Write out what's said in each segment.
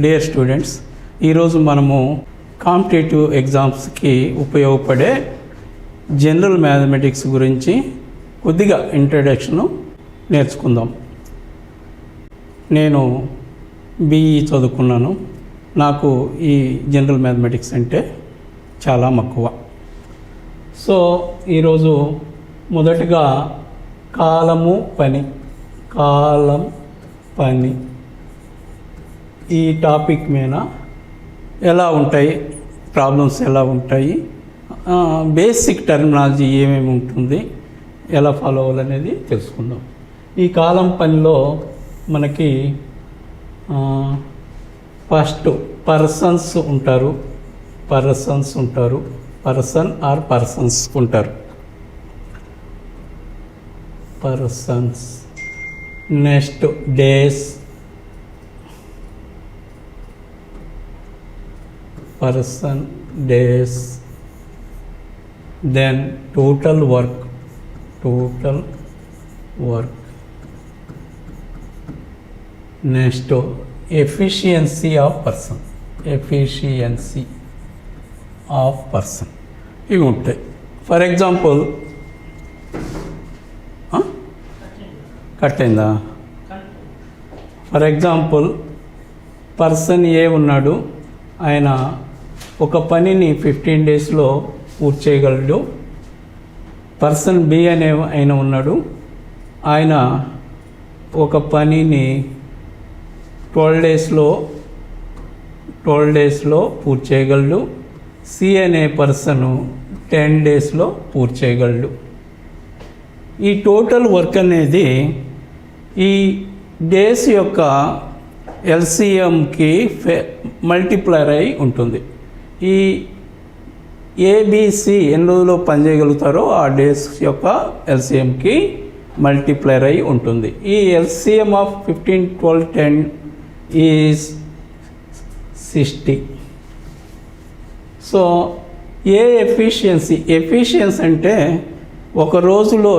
Dear students, ఈరోజు మనము competitive ఎగ్జామ్స్కి ఉపయోగపడే జనరల్ మ్యాథమెటిక్స్ గురించి కొద్దిగా ఇంట్రడక్షను నేర్చుకుందాం. నేను బీఈ చదువుకున్నాను. నాకు ఈ జనరల్ మ్యాథమెటిక్స్ అంటే చాలా మక్కువ. సో ఈరోజు మొదటగా కాలం పని ఈ టాపిక్ మీద ఎలా ఉంటాయి, ప్రాబ్లమ్స్ ఎలా ఉంటాయి, బేసిక్ టర్మినాలజీ ఏమేమి ఉంటుంది, ఎలా ఫాలో అవ్వాలనేది తెలుసుకుందాం. ఈ కాలం పనిలో మనకి ఫస్ట్ పర్సన్స్ ఉంటారు, పర్సన్ ఆర్ పర్సన్స్ ఉంటారు. Persons. Next days, person, days. Then total work. Next, efficiency of person. ఇవి ఉంటాయి. ఫర్ ఎగ్జాంపుల్ కట్ అయిందా? ఫర్ ఎగ్జాంపుల్ పర్సన్ ఏ ఉన్నాడు, ఆయన ఒక పనిని 15 డేస్లో పూర్తి చేయగలడు. పర్సన్ బి అనే ఆయన ఉన్నాడు, ఆయన ఒక పనిని 12 డేస్లో పూర్తి చేయగలడు. సి అనే పర్సను 10 డేస్లో పూర్తి చేయగలడు. ఈ టోటల్ వర్క్ అనేది ఈ డేస్ యొక్క ఎల్సిఎంకి మల్టిప్లర్ అయి ఉంటుంది. ఈ ఏబిసి ఎన్ని రోజుల్లో పనిచేయగలుగుతారో ఆ డేస్ యొక్క ఎల్సిఎంకి మల్టిప్లర్ అయి ఉంటుంది. ఈ LCM of 15, 12, 10 is 60. So efficiency అంటే ఒక రోజులో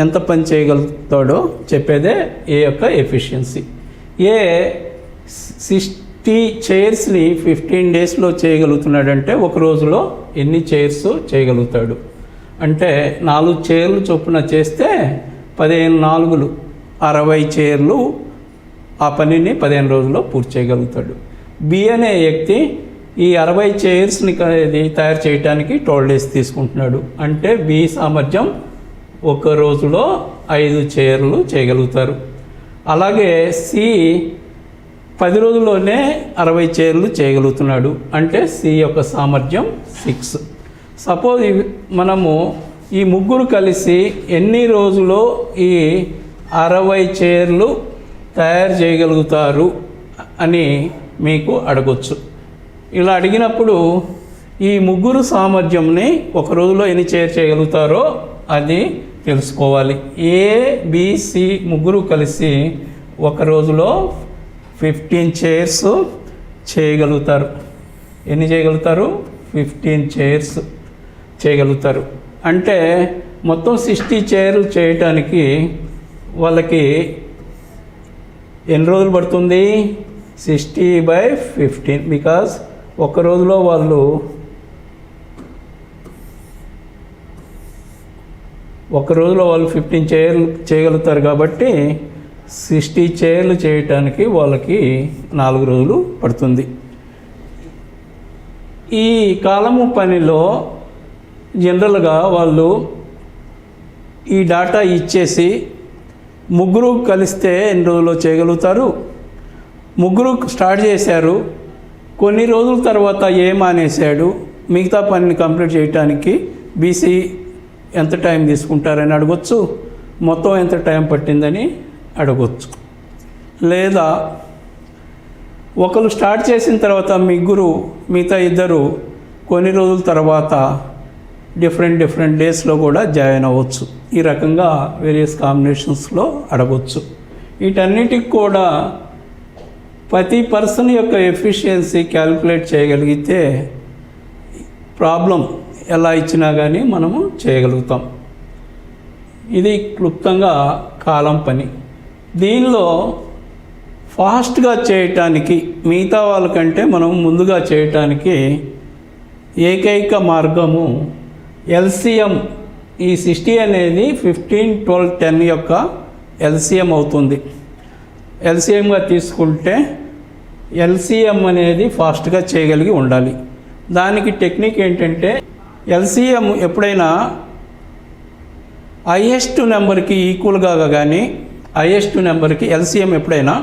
ఎంత పని చేయగలుగుతాడో చెప్పేదే ఏ యొక్క ఎఫిషియన్సీ. 60 చైర్స్ని 15 డేస్లో చేయగలుగుతున్నాడంటే ఒక రోజులో ఎన్ని చైర్స్ చేయగలుగుతాడు అంటే 4 చైర్లు చొప్పున చేస్తే 15 60 చైర్లు ఆ పనిని 15 రోజుల్లో పూర్తి చేయగలుగుతాడు. బి అనే వ్యక్తి ఈ 60 చైర్స్ని తయారు చేయడానికి 12 డేస్ తీసుకుంటున్నాడు అంటే బి సామర్థ్యం ఒక రోజులో 5 చైర్లు చేయగలుగుతారు. అలాగే సి 10 రోజుల్లోనే 60 చైర్లు చేయగలుగుతున్నాడు అంటే సి యొక్క సామర్థ్యం 6. సపోజ్ మనము ఈ ముగ్గురు కలిసి ఎన్ని రోజుల్లో ఈ 60 చైర్లు తయారు చేయగలుగుతారు అని మీకు అడగొచ్చు. ఇలా అడిగినప్పుడు ఈ ముగ్గురు సామర్థ్యంని ఒక రోజులో ఎన్ని చైర్ చేయగలుగుతారో అది తెలుసుకోవాలి. ఏబిసి ముగ్గురు కలిసి ఒక రోజులో 15 చైర్స్ చేయగలుగుతారు. ఎన్ని చేయగలుగుతారు? 15 చైర్స్ చేయగలుగుతారు. అంటే మొత్తం 60 చైర్లు చేయటానికి వాళ్ళకి ఎన్ని రోజులు పడుతుంది? 60/15. బికాజ్ ఒక రోజులో వాళ్ళు 15 చైర్లు చేయగలుగుతారు కాబట్టి 60 చైర్లు చేయటానికి వాళ్ళకి 4 రోజులు పడుతుంది. ఈ కాలము పనిలో జనరల్గా వాళ్ళు ఈ డాటా ఇచ్చేసి ముగ్గురు కలిస్తే ఎన్ని రోజుల్లో చేయగలుగుతారు, ముగ్గురు స్టార్ట్ చేశారు, కొన్ని రోజుల తర్వాత ఏ మానేశాడు, మిగతా పనిని కంప్లీట్ చేయడానికి బీసీ ఎంత టైం తీసుకుంటారని అడగొచ్చు, మొత్తం ఎంత టైం పట్టిందని అడగొచ్చు. లేదా ఒకరు స్టార్ట్ చేసిన తర్వాత మిగతా ఇద్దరు కొన్ని రోజుల తర్వాత డిఫరెంట్ డేస్లో కూడా జాయిన్ అవ్వచ్చు. ఈ రకంగా వేరియస్ కాంబినేషన్స్లో అడగొచ్చు. వీటన్నిటికి కూడా ప్రతి పర్సన్ యొక్క ఎఫిషియన్సీ క్యాలిక్యులేట్ చేయగలిగితే ప్రాబ్లం ఎలా ఇచ్చినా కానీ మనము చేయగలుగుతాం. ఇది క్లుప్తంగా కాలం పని. దీనిలో ఫాస్ట్గా చేయటానికి మిగతా వాళ్ళకంటే మనం ముందుగా చేయటానికి ఏకైక మార్గము ఎల్సిఎం. ఈ 60 అనేది 15, 12, 10 యొక్క ఎల్సిఎం అవుతుంది. ఎల్సిఎంగా తీసుకుంటే ఎల్సిఎం అనేది ఫాస్ట్గా చేయగలిగి ఉండాలి. దానికి టెక్నిక్ ఏంటంటే ఎల్సిఎం ఎప్పుడైనా హైయెస్ట్ నెంబర్కి ఈక్వల్గా కానీ హైయెస్ట్ నెంబర్కి ఎల్సిఎం ఎప్పుడైనా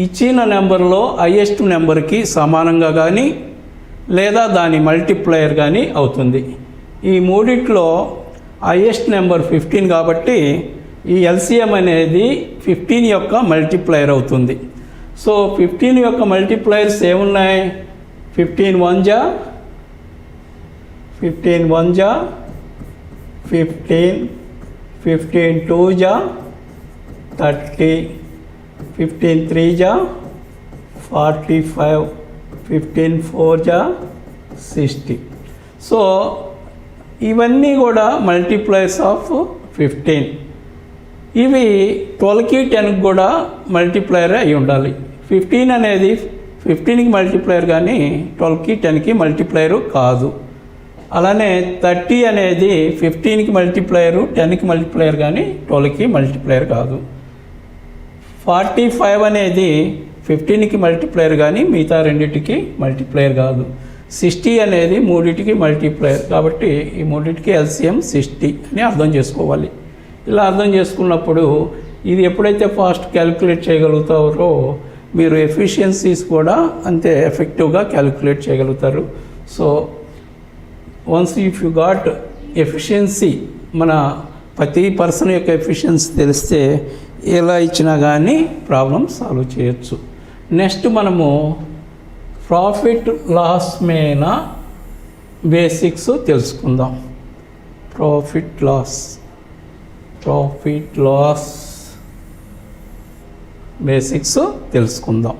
ఇచ్చిన నెంబర్లో హైయెస్ట్ నెంబర్కి సమానంగా కానీ లేదా దాని మల్టిప్లయర్ కానీ అవుతుంది. ఈ మూడిట్లో హైయెస్ట్ నెంబర్ 15 కాబట్టి ఈ ఎల్సిఎం అనేది 15 యొక్క మల్టిప్లయర్ అవుతుంది. సో 15 యొక్క మల్టిప్లయర్స్ ఏమున్నాయి? 15 1 జా 15 1 జా 15, 15 2 జా 30, 15 3 జా 45, 15 4 జా 60. సో ఇవన్నీ కూడా మల్టిప్లైర్స్ ఆఫ్ 15. ఇవి 12కి 10కి కూడా మల్టిప్లైర్ అయి ఉండాలి. 15 అనేది 15కి మల్టిప్లైర్ కానీ 12కి 10కి మల్టిప్లైరు కాదు. అలానే 30 అనేది 15కి మల్టిప్లైరు 10కి మల్టిప్లైర్ కానీ 12కి మల్టిప్లైర్ కాదు. 45 అనేది 15కి మల్టిప్లైర్ కానీ మిగతా రెండింటికి మల్టిప్లైర్ కాదు. 60 అనేది మూడింటికి మల్టిప్లైర్ కాబట్టి ఈ మూడింటికి ఎల్సిఎం 60 అని అర్థం చేసుకోవాలి. ఇలా అర్థం చేసుకున్నప్పుడు ఇది ఎప్పుడైతే ఫాస్ట్ క్యాలిక్యులేట్ చేయగలుగుతారో మీరు ఎఫిషియన్సీస్ కూడా అంతే ఎఫెక్టివ్గా క్యాలిక్యులేట్ చేయగలుగుతారు. So once if you got efficiency, మన ప్రతి పర్సన్ యొక్క ఎఫిషియన్సీ తెలిస్తే ఎలా ఇచ్చినా కానీ ప్రాబ్లం సాల్వ్ చేయొచ్చు. నెక్స్ట్ మనము ప్రాఫిట్ లాస్ మీద బేసిక్స్ తెలుసుకుందాం. ప్రాఫిట్ లాస్ బేసిక్స్ తెలుసుకుందాం.